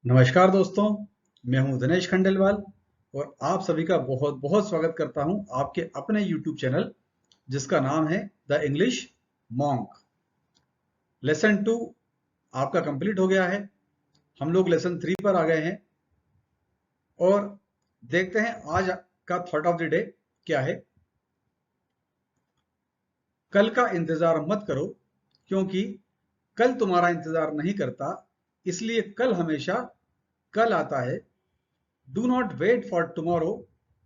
नमस्कार दोस्तों, मैं हूं दिनेश खंडेलवाल और आप सभी का बहुत बहुत स्वागत करता हूं आपके अपने YouTube चैनल जिसका नाम है द इंग्लिश मॉन्क। लेसन 2 आपका कंप्लीट हो गया है। हम लोग लेसन 3 पर आ गए हैं और देखते हैं आज का थॉट ऑफ द डे क्या है। कल का इंतजार मत करो क्योंकि कल तुम्हारा इंतजार नहीं करता, इसलिए कल हमेशा कल आता है। Do not wait for tomorrow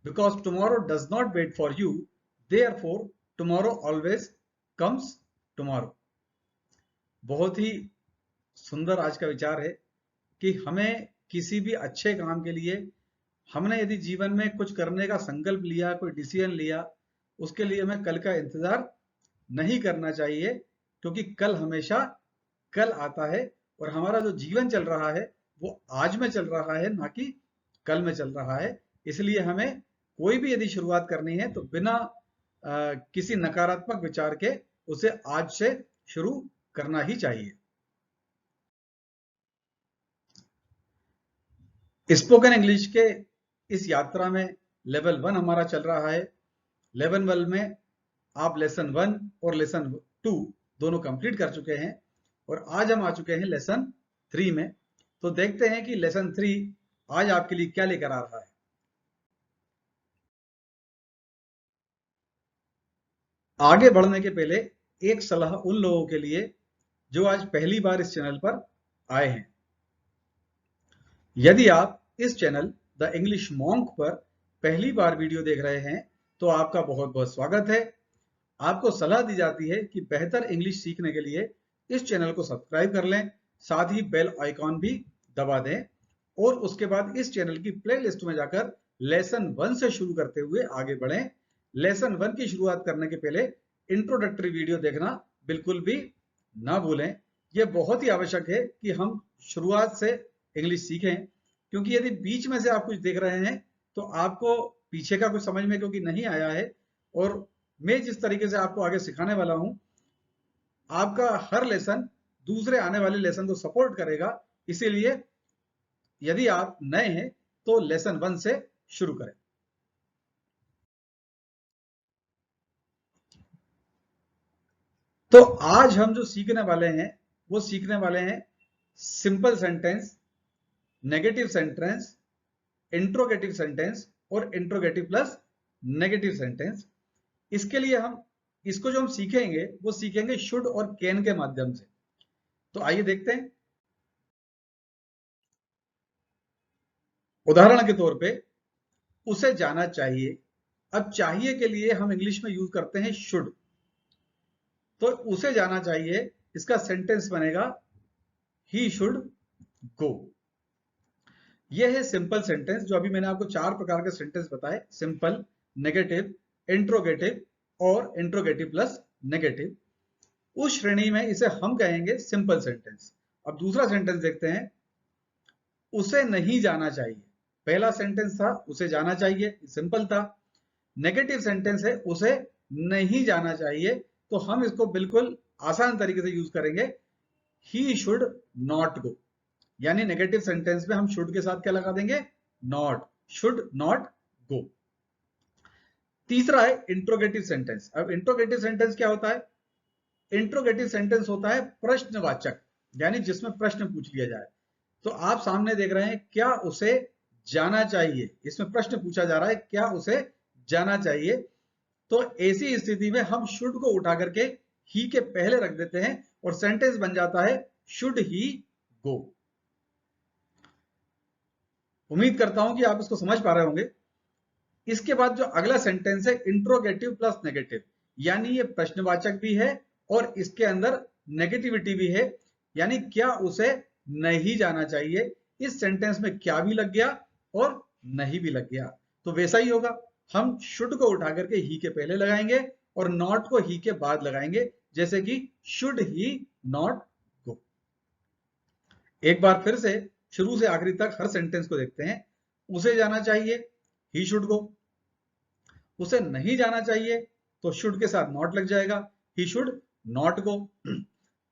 because tomorrow does not wait for you. Therefore, tomorrow always comes tomorrow. बहुत ही सुंदर आज का विचार है कि हमें किसी भी अच्छे काम के लिए हमने यदि जीवन में कुछ करने का संकल्प लिया, कोई डिसीजन लिया, उसके लिए हमें कल का इंतजार नहीं करना चाहिए क्योंकि कल हमेशा कल आता है और हमारा जो जीवन चल रहा है वो आज में चल रहा है, ना कि कल में चल रहा है। इसलिए हमें कोई भी यदि शुरुआत करनी है तो बिना किसी नकारात्मक विचार के उसे आज से शुरू करना ही चाहिए। स्पोकन इंग्लिश के इस यात्रा में लेवल 1 हमारा चल रहा है। लेवल 1 में आप लेसन 1 और लेसन 2 दोनों कंप्लीट कर चुके हैं और आज हम आ चुके हैं लेसन 3 में। तो देखते हैं कि लेसन 3 आज आपके लिए क्या लेकर आ रहा है। आगे बढ़ने के पहले एक सलाह उन लोगों के लिए जो आज पहली बार इस चैनल पर आए हैं। यदि आप इस चैनल द इंग्लिश मॉन्क पर पहली बार वीडियो देख रहे हैं तो आपका बहुत बहुत स्वागत है। आपको सलाह दी जाती है कि बेहतर इंग्लिश सीखने के लिए इस चैनल को सब्सक्राइब कर लें, साथ ही बेल आइकॉन भी दबा दें और उसके बाद इस चैनल की प्लेलिस्ट में जाकर लेसन 1 से शुरू करते हुए आगे बढ़ें। लेसन 1 की शुरुआत करने के पहले इंट्रोडक्टरी वीडियो देखना बिल्कुल भी ना भूलें। यह बहुत ही आवश्यक है कि हम शुरुआत से इंग्लिश सीखें, क्योंकि यदि बीच में से आप कुछ देख रहे हैं तो आपको पीछे का कुछ समझ में क्योंकि नहीं आया है और मैं जिस तरीके से आपको आगे सिखाने वाला हूं, आपका हर लेसन दूसरे आने वाले लेसन को सपोर्ट करेगा। इसीलिए यदि आप नए हैं तो लेसन 1 से शुरू करें। तो आज हम जो सीखने वाले हैं वो सीखने वाले हैं simple sentence, negative sentence, interrogative sentence और इंट्रोगेटिव प्लस नेगेटिव सेंटेंस। इसके लिए हम इसको जो हम सीखेंगे वो सीखेंगे शुड और कैन के माध्यम से। तो आइए देखते हैं। उदाहरण के तौर पे उसे जाना चाहिए। अब चाहिए के लिए हम इंग्लिश में यूज करते हैं शुड। तो उसे जाना चाहिए, इसका सेंटेंस बनेगा ही शुड गो। यह है सिंपल सेंटेंस जो अभी मैंने आपको 4 प्रकार के सेंटेंस बताए, सिंपल, नेगेटिव, इंट्रोगेटिव और इंट्रोगेटिव प्लस नेगेटिव। उस श्रेणी में इसे हम कहेंगे सिंपल सेंटेंस। अब दूसरा सेंटेंस देखते हैं। उसे नहीं जाना चाहिए। पहला सेंटेंस था उसे जाना चाहिए, सिंपल था। नेगेटिव सेंटेंस है उसे नहीं जाना चाहिए, तो हम इसको बिल्कुल आसान तरीके से यूज करेंगे, ही शुड नॉट गो। यानी नेगेटिव सेंटेंस में हम शुड के साथ क्या लगा देंगे, नॉट, शुड नॉट गो। तीसरा है इंट्रोगेटिव सेंटेंस। अब इंट्रोगेटिव सेंटेंस क्या होता है? इंट्रोगेटिव सेंटेंस होता है प्रश्नवाचक, यानी जिसमें प्रश्न पूछ लिया जाए। तो आप सामने देख रहे हैं क्या उसे जाना चाहिए, इसमें प्रश्न पूछा जा रहा है क्या उसे जाना चाहिए। तो ऐसी स्थिति में हम शुड को उठा करके ही के पहले रख देते हैं और सेंटेंस बन जाता है शुड ही गो। उम्मीद करता हूं कि आप इसको समझ पा रहे होंगे। इसके बाद जो अगला सेंटेंस है इंट्रोगेटिव प्लस नेगेटिव, यानी ये प्रश्नवाचक भी है और इसके अंदर नेगेटिविटी भी है, यानी क्या उसे नहीं जाना चाहिए। इस सेंटेंस में क्या भी लग गया और नहीं भी लग गया, तो वैसा ही होगा। हम शुड को उठा करके ही के पहले लगाएंगे और नॉट को ही के बाद लगाएंगे, जैसे कि शुड ही नॉट गो। एक बार फिर से शुरू से आखिरी तक हर सेंटेंस को देखते हैं। उसे जाना चाहिए, ही शुड गो। उसे नहीं जाना चाहिए तो शुड के साथ नॉट लग जाएगा, ही शुड नॉट गो।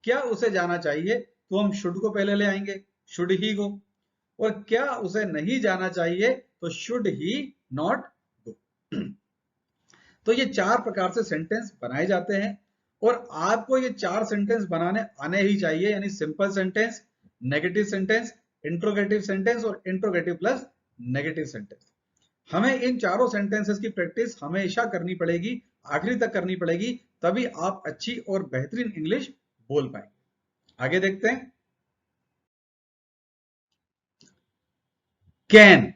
क्या उसे जाना चाहिए तो हम शुड को पहले ले आएंगे, शुड ही गो। और क्या उसे नहीं जाना चाहिए, तो शुड ही नॉट गो। तो ये 4 प्रकार से सेंटेंस बनाए जाते हैं और आपको ये 4 सेंटेंस बनाने आने ही चाहिए, यानी simple sentence, negative sentence, interrogative sentence और इंट्रोगेटिव प्लस नेगेटिव सेंटेंस। हमें इन चारों सेंटेंसेस की प्रैक्टिस हमेशा करनी पड़ेगी, आखिरी तक करनी पड़ेगी, तभी आप अच्छी और बेहतरीन इंग्लिश बोल पाएंगे। आगे देखते हैं। कैन,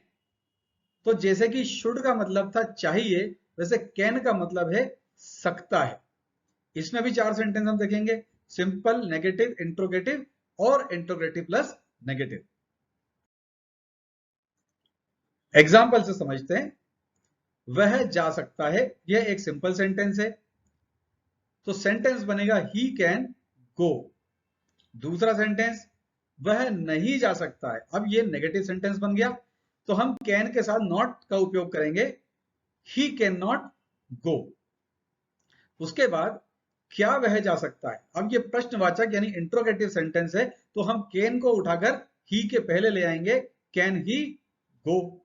तो जैसे कि शुड का मतलब था चाहिए, वैसे कैन का मतलब है सकता है। इसमें भी 4 सेंटेंस हम देखेंगे, सिंपल, नेगेटिव, इंट्रोगेटिव और इंट्रोगेटिव प्लस नेगेटिव। एग्जाम्पल से समझते हैं। वह जा सकता है, यह एक सिंपल सेंटेंस है, तो सेंटेंस बनेगा ही कैन गो। दूसरा सेंटेंस, वह नहीं जा सकता है, अब ये नेगेटिव सेंटेंस बन गया, तो हम कैन के साथ नॉट का उपयोग करेंगे, ही कैन नॉट गो। उसके बाद क्या वह जा सकता है, अब ये प्रश्नवाचक यानी इंट्रोगेटिव सेंटेंस है, तो हम कैन को उठाकर ही के पहले ले आएंगे, कैन ही गो।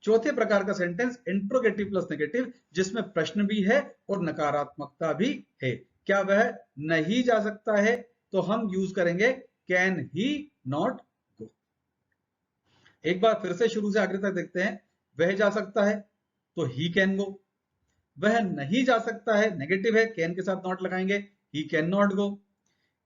चौथे प्रकार का सेंटेंस इंट्रोगेटिव प्लस नेगेटिव, जिसमें प्रश्न भी है और नकारात्मकता भी है। क्या वह नहीं जा सकता है, तो हम यूज करेंगे कैन ही नॉट गो। एक बार फिर से शुरू से आखिर तक देखते हैं। वह जा सकता है तो ही कैन गो, वह नहीं जा सकता है नेगेटिव है, कैन के साथ नॉट लगाएंगे, ही कैन नॉट गो।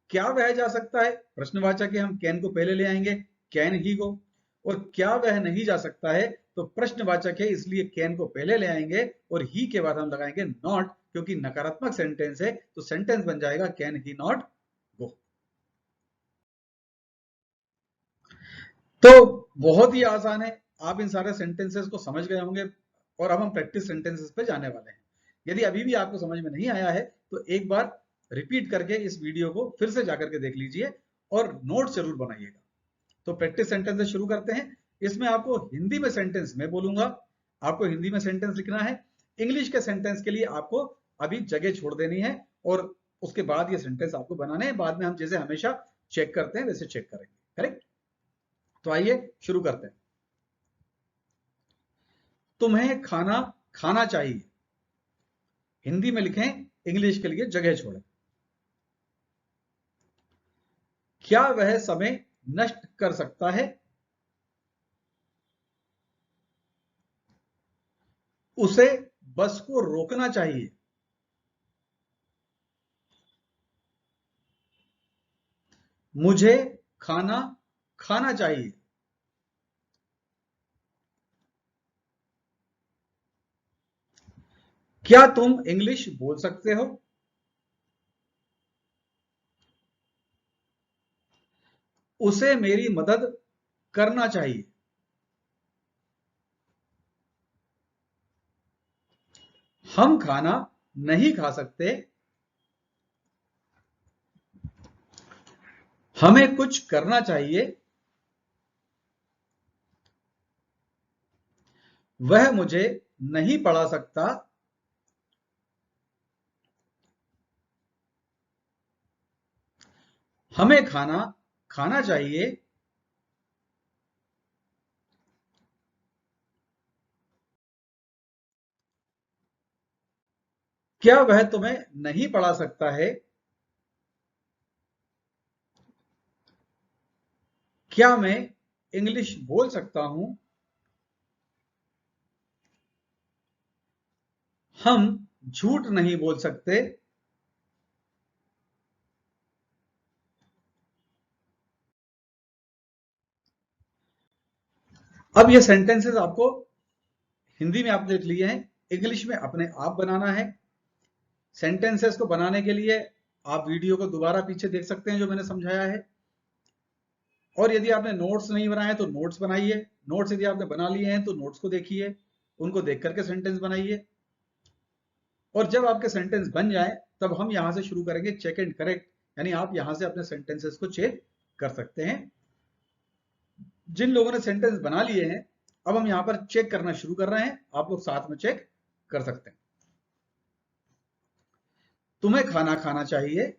क्या वह जा सकता है, प्रश्नवाचक है, हम कैन को पहले ले आएंगे, कैन ही गो। और क्या वह नहीं जा सकता है, तो प्रश्नवाचक है, इसलिए कैन को पहले ले आएंगे और ही के बाद हम लगाएंगे नॉट, क्योंकि नकारात्मक सेंटेंस है, तो सेंटेंस बन जाएगा कैन ही नॉट गो। तो बहुत ही आसान है, आप इन सारे सेंटेंसेस को समझ गए होंगे और अब हम प्रैक्टिस सेंटेंसेस पे जाने वाले हैं। यदि अभी भी आपको समझ में नहीं आया है, तो एक बार रिपीट करके इस वीडियो को फिर से जाकर के देख लीजिए और नोट जरूर बनाइएगा। तो प्रैक्टिस सेंटेंस से शुरू करते हैं। इसमें आपको हिंदी में सेंटेंस मैं बोलूंगा, आपको हिंदी में सेंटेंस लिखना है। इंग्लिश के सेंटेंस के लिए आपको अभी जगह छोड़ देनी है और उसके बाद ये सेंटेंस आपको बनाने हैं। बाद में हम जैसे हमेशा चेक करते हैं वैसे चेक करेंगे। करेक्ट? तो आइए शुरू करते हैं। तुम्हें खाना खाना चाहिए, हिंदी में लिखें, इंग्लिश के लिए जगह छोड़ें। क्या वह समय नष्ट कर सकता है, उसे बस को रोकना चाहिए। मुझे खाना खाना चाहिए। क्या तुम इंग्लिश बोल सकते हो, उसे मेरी मदद करना चाहिए। हम खाना नहीं खा सकते, हमें कुछ करना चाहिए। वह मुझे नहीं पढ़ा सकता, हमें खाना खाना चाहिए। क्या वह तुम्हें नहीं पढ़ा सकता है, क्या मैं इंग्लिश बोल सकता हूं। हम झूठ नहीं बोल सकते। अब ये सेंटेंसेस आपको हिंदी में आप देख लिए हैं, इंग्लिश में अपने आप बनाना है। सेंटेंसेस को बनाने के लिए आप वीडियो को दोबारा पीछे देख सकते हैं जो मैंने समझाया है। और यदि आपने नोट्स नहीं बनाए तो नोट्स बनाइए। नोट्स यदि आपने बना लिए हैं तो नोट्स को देखिए, उनको देख करके सेंटेंस बनाइए। और जब आपके सेंटेंस बन जाए तब हम यहां से शुरू करेंगे चेक एंड करेक्ट, यानी आप यहां से अपने सेंटेंसेस को चेक कर सकते हैं। जिन लोगों ने सेंटेंस बना लिए हैं, अब हम यहां पर चेक करना शुरू कर रहे हैं, आप लोग साथ में चेक कर सकते हैं। तुम्हें खाना खाना चाहिए,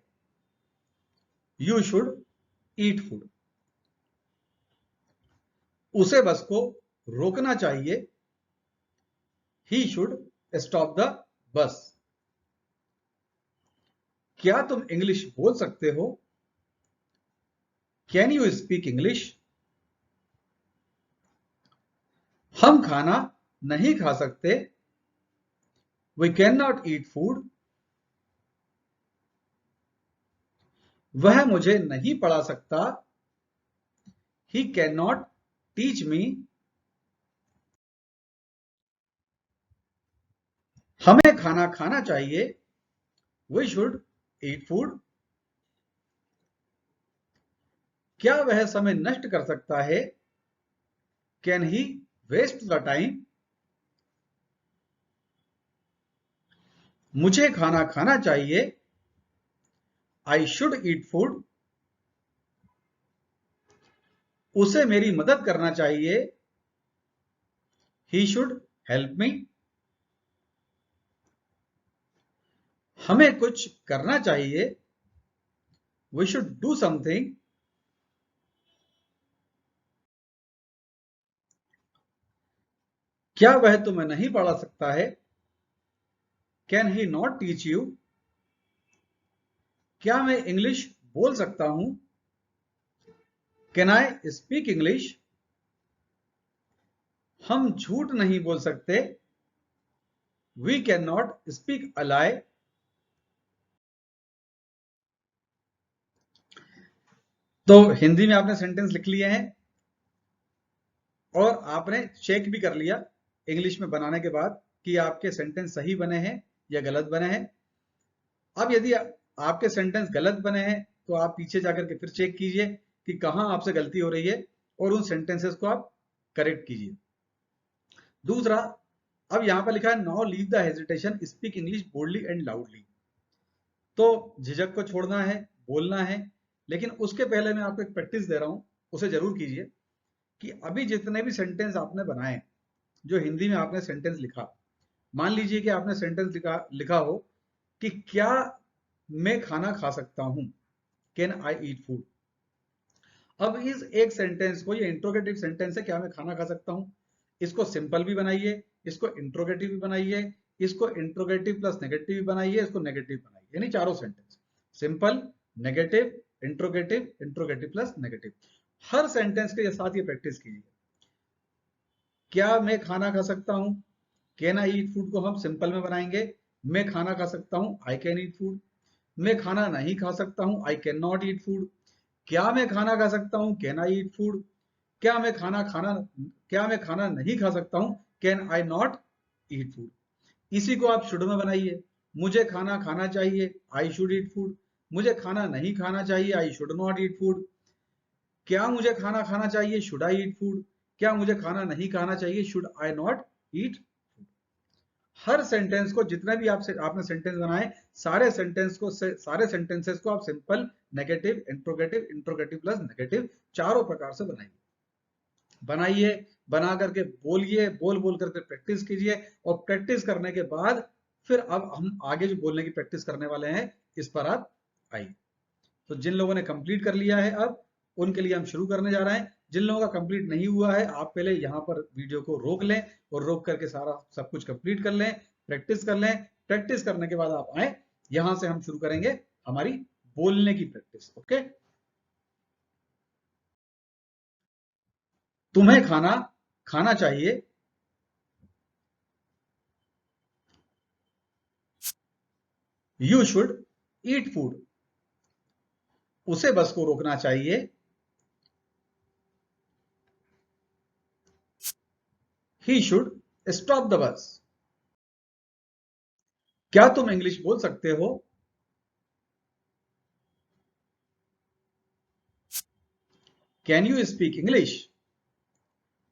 यू शुड ईट फूड। उसे बस को रोकना चाहिए। He should stop the bus. क्या तुम इंग्लिश बोल सकते हो? Can you speak English? हम खाना नहीं खा सकते। We can not eat food. वह मुझे नहीं पढ़ा सकता। He can not teach me. हमें खाना खाना चाहिए। We should eat food. क्या वह समय नष्ट कर सकता है? Can he waste the time? मुझे खाना खाना चाहिए। I should eat food. उसे मेरी मदद करना चाहिए। He should help me. हमें कुछ करना चाहिए। We should do something. क्या वह तुम्हें नहीं पढ़ा सकता है? Can he not teach you? क्या मैं इंग्लिश बोल सकता हूं? Can I speak English? हम झूठ नहीं बोल सकते। We can not speak a lie. तो हिंदी में आपने सेंटेंस लिख लिए हैं और आपने चेक भी कर लिया इंग्लिश में बनाने के बाद कि आपके सेंटेंस सही बने हैं या गलत बने हैं। अब यदि आपके सेंटेंस गलत बने हैं तो आप पीछे जाकर के फिर चेक कीजिए कि कहां आपसे गलती हो रही है और उन सेंटेंसेस को आप करेक्ट कीजिए। दूसरा, अब यहां पर लिखा है now leave the hesitation, speak English boldly and loudly. तो झिझक को छोड़ना है, बोलना है, लेकिन उसके पहले मैं आपको एक प्रैक्टिस दे रहा हूं, उसे जरूर कीजिए कि अभी जितने भी सेंटेंस आपने बनाए, जो हिंदी में आपने सेंटेंस लिखा, मान लीजिए कि आपने सेंटेंस लिखा हो कि क्या मैं खाना खा सकता हूं, कैन आई ईट फूड। अब इस एक सेंटेंस को, ये इंट्रोगेटिव सेंटेंस है, क्या मैं खाना खा सकता हूं, इसको सिंपल भी बनाइए, इसको इंट्रोगेटिव भी बनाइए, इसको इंट्रोगेटिव प्लस नेगेटिव भी बनाइए, इसको नेगेटिव बनाइए, यानी चारों sentence simple, negative, interrogative, interrogative plus negative. हर सेंटेंस के साथ ये प्रैक्टिस कीजिए। क्या मैं खाना खा सकता हूं, कैन आई ईट फूड को हम सिंपल में बनाएंगे, मैं खाना खा सकता हूं, आई कैन ईट फूड। मैं खाना नहीं खा सकता हूं, I can not eat food. क्या मैं खाना खा सकता हूं, कैन आई ईट फूड। क्या मैं खाना खाना क्या मैं खाना नहीं खा सकता हूं, can I not eat food. इसी को आप शुड में बनाइए। मुझे खाना खाना चाहिए, आई शुड ईट फूड। मुझे खाना नहीं खाना चाहिए, I should not eat food. क्या मुझे खाना खाना चाहिए, शुड आई ईट फूड। क्या मुझे खाना नहीं खाना चाहिए, should I not eat food. Her sentence को, जितने भी आपने सेंटेंस बनाए, सारे सेंटेंसेस को आप simple, negative, interrogative, interrogative plus negative, चारों प्रकार से बनाइए। बनाइए, बना करके बोलिए, बोल बोल करके प्रैक्टिस कीजिए, और प्रैक्टिस करने के बाद फिर अब हम आगे जो बोलने की प्रैक्टिस करने वाले हैं, इस पर आप आइए। तो जिन लोगों ने कंप्लीट कर लिया है, अब उनके लिए हम शुरू करने जा रहे हैं। जिन लोगों का कंप्लीट नहीं हुआ है, आप पहले यहाँ पर वीडियो को रोक लें और रोक करके सारा सब कुछ कंप्लीट कर लें, प्रैक्टिस कर लें। प्रैक्टिस करने के बाद आप आए, यहां से हम शुरू करेंगे हमारी बोलने की प्रैक्टिस। ओके। तुम्हें खाना खाना चाहिए। You should eat food. उसे बस को रोकना चाहिए। He should stop the bus. क्या तुम इंग्लिश बोल सकते हो? Can you speak English?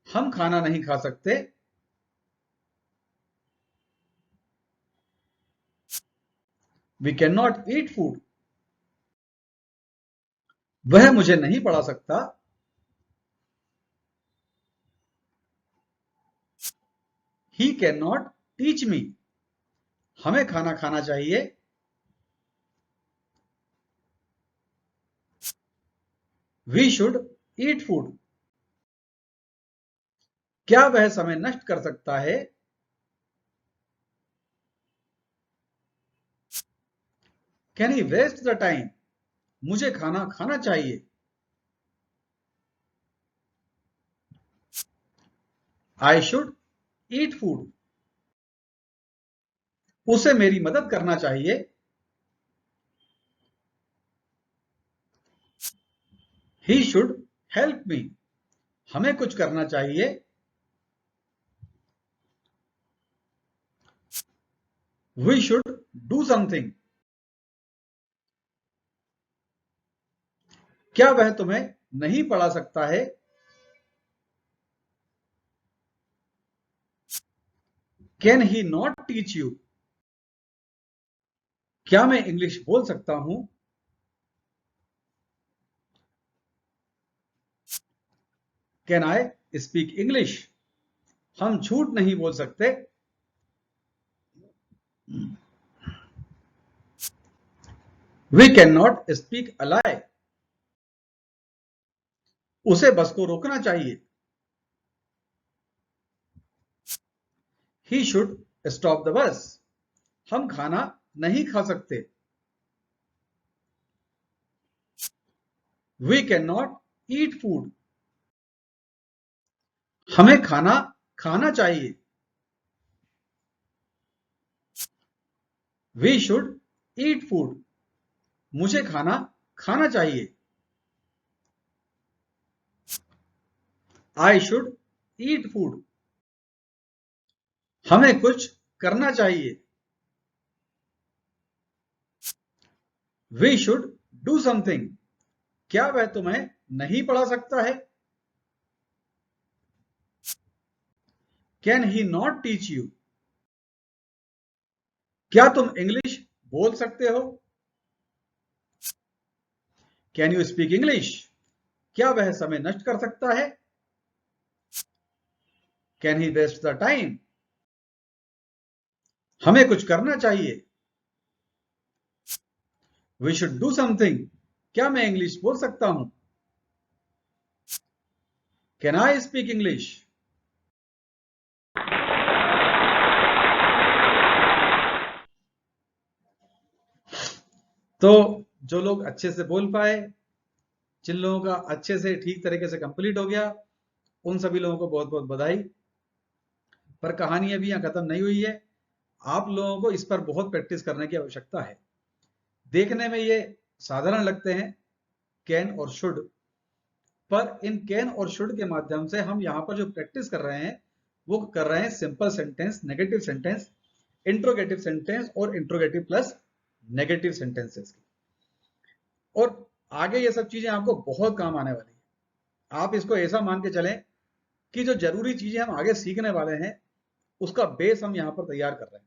हम खाना नहीं खा सकते। We can not eat food. वह मुझे नहीं पढ़ा सकता। He can not teach me. हमें खाना खाना चाहिए। We should eat food. क्या वह समय नष्ट कर सकता है? Can he waste the time? मुझे खाना खाना चाहिए। I should eat food. उसे मेरी मदद करना चाहिए। He should help me. हमें कुछ करना चाहिए। We should do something. क्या वह तुम्हें नहीं पढ़ा सकता है? Can he not teach you? क्या मैं इंग्लिश बोल सकता हूं? Can I speak English? हम झूठ नहीं बोल सकते। We can not speak a lie. उसे बस को रोकना चाहिए। He should stop the bus. हम खाना नहीं खा सकते। We can not eat food. हमें खाना खाना चाहिए। We should eat food. मुझे खाना खाना चाहिए। I should eat food. हमें कुछ करना चाहिए। We should do something. क्या वह तुम्हें नहीं पढ़ा सकता है? Can he not teach you? क्या तुम इंग्लिश बोल सकते हो? Can you speak English? क्या वह समय नष्ट कर सकता है? Can he waste the time? हमें कुछ करना चाहिए। We should do something. क्या मैं इंग्लिश बोल सकता हूं? Can I speak English? तो जो लोग अच्छे से बोल पाए, जिन लोगों का अच्छे से ठीक तरीके से कंप्लीट हो गया, उन सभी लोगों को बहुत बहुत बधाई। पर कहानी अभी यहां खत्म नहीं हुई है। आप लोगों को इस पर बहुत प्रैक्टिस करने की आवश्यकता है। देखने में ये साधारण लगते हैं, कैन और शुड, पर इन कैन और शुड के माध्यम से हम यहां पर जो प्रैक्टिस कर रहे हैं वो कर रहे हैं simple sentence, negative sentence, interrogative sentence और इंट्रोगेटिव प्लस नेगेटिव सेंटेंसेस की। और आगे ये सब चीजें आपको बहुत काम आने वाली है। आप इसको ऐसा मान के चलें कि जो जरूरी चीजें हम आगे सीखने वाले हैं उसका बेस हम यहां पर तैयार कर रहे हैं।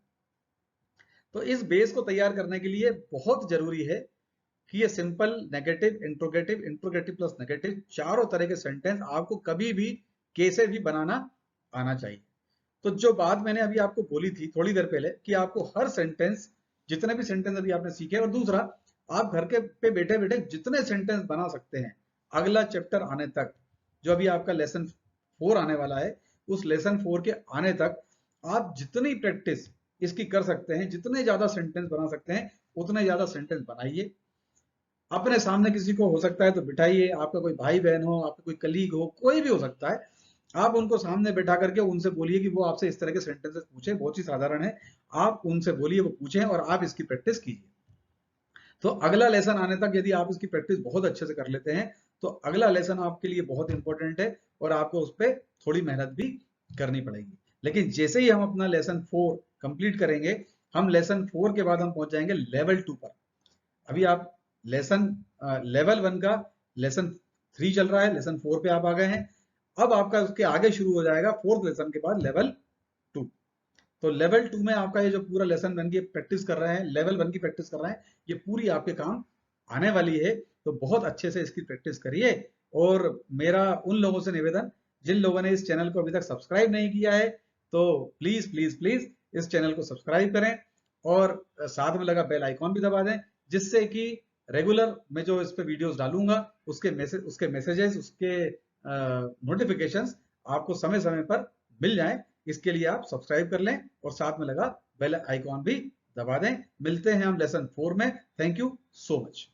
तो इस बेस को तैयार करने के लिए बहुत जरूरी है कि ये simple, negative, interrogative, interrogative plus negative, चारों तरह के सेंटेंस आपको कभी भी कैसे भी बनाना आना चाहिए। तो जो बात मैंने अभी आपको बोली थी थोड़ी देर पहले कि आपको हर सेंटेंस, जितने भी सेंटेंस अभी आपने सीखे, और दूसरा आप घर के पे बैठे बैठे जितने सेंटेंस बना सकते हैं अगला चैप्टर आने तक, जो अभी आपका लेसन 4 आने वाला है, उस लेसन 4 के आने तक आप जितनी प्रैक्टिस इसकी कर सकते हैं, जितने ज्यादा सेंटेंस बना सकते हैं उतने ज्यादा सेंटेंस बनाइए। अपने सामने किसी को हो सकता है तो बिठाइए, आपका कोई भाई बहन हो, आपका कोई कलीग हो, कोई भी हो सकता है, आप उनको सामने बैठा करके उनसे बोलिए कि वो आपसे इस तरह के सेंटेंसेस पूछे, बहुत ही साधारण है, आप उनसे बोलिए, वो पूछें और आप इसकी प्रैक्टिस कीजिए। तो अगला लेसन आने तक यदि आप इसकी प्रैक्टिस बहुत अच्छे से कर लेते हैं तो अगला लेसन आपके लिए बहुत इंपॉर्टेंट है और आपको उस पर थोड़ी मेहनत भी करनी पड़ेगी। लेकिन जैसे ही हम अपना लेसन 4 कंप्लीट करेंगे, हम लेसन 4 के बाद हम पहुंच जाएंगे लेवल 2 पर। अभी आप लेसन लेवल 1 का लेसन 3 चल रहा है, लेसन 4 पे आप आ गए हैं। अब आपका उसके आगे शुरू हो जाएगा फोर्थ लेसन के बाद लेवल 2। तो लेवल 2 में आपका ये जो पूरा लेसन 1 की प्रैक्टिस कर रहे हैं, लेवल 1 की प्रैक्टिस कर रहे हैं, ये पूरी आपके काम आने वाली है। तो बहुत अच्छे से इसकी प्रैक्टिस करिए। और मेरा उन लोगों से निवेदन, जिन लोगों ने इस चैनल को अभी तक सब्सक्राइब नहीं किया है, तो प्लीज प्लीज प्लीज इस चैनल को सब्सक्राइब करें और साथ में लगा बेल आइकॉन भी दबा दें, जिससे कि रेगुलर मैं जो इस पे वीडियोस डालूंगा उसके मैसेजेस, उसके नोटिफिकेशंस आपको समय समय पर मिल जाए, इसके लिए आप सब्सक्राइब कर लें और साथ में लगा बेल आइकॉन भी दबा दें। मिलते हैं हम लेसन 4 में। Thank you so much.